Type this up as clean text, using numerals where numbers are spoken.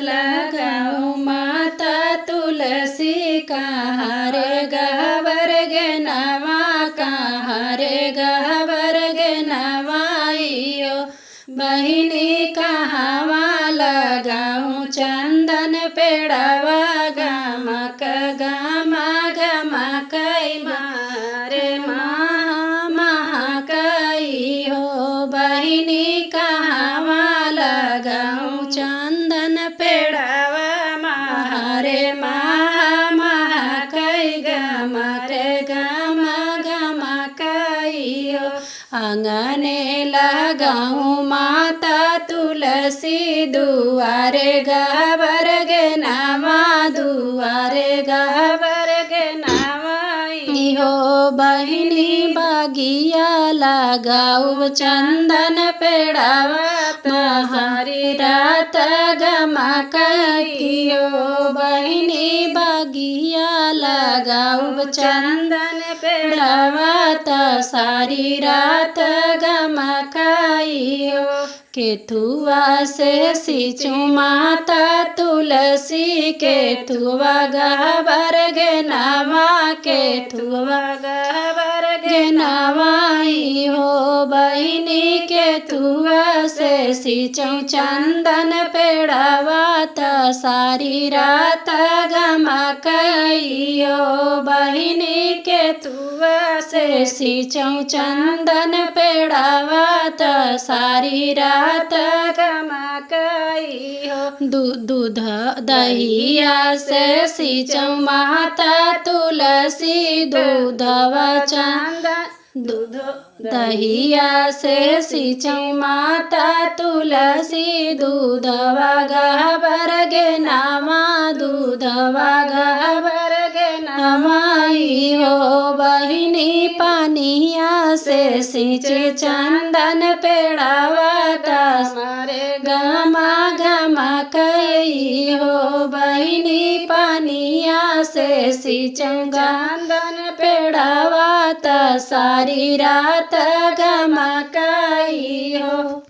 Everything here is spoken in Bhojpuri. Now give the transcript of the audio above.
लगाऊं माता तुलसी कहाँ रे गहवर गे नवा कहाँ रे गहवर गे नवाइयो बहिनी कहवा लगाऊं चंदन पेड़वा गमक गमकई मारे महकई हो बहिनी कहवा लगाऊं चंदन पेड़वा मारे महकई गमकई हो आंगने लगाऊं माता तुलसी दुआरे गहवर गे नवा दुआरे गहवर गे नवाई हो बहिनी बगिया लगाऊं चंदन पेड़वा सारी रात गमकई हो बहिनी बगिया लगाऊं चंदन पेड़वा सारी रात गमकई हो केथुआ से सींचूं माता तुलसी केथुआ गहवर गे नवा केथुआ गहवर गे नवाई हो बहिनी केथुआ से सींचूं चंदन पेड़वा सारी रात गमकई हो बहिनी केथुआ से सींचूं चंदन पेड़वा सारी रात गमकई हो दूध दहिया से सींचूं माता तुलसी दूधवा चंदन दूध दहिया से सींचूं माता तुलसी दूधवा गहवर गे नवा दूधवा गहवर गे नवाई हो बहिनी पानिया से सींचे चंदन पेड़वा मारे गमकई हो बहिनी पानिया से सींचूं चंदन पेड़वा सारी रात गमकई हो।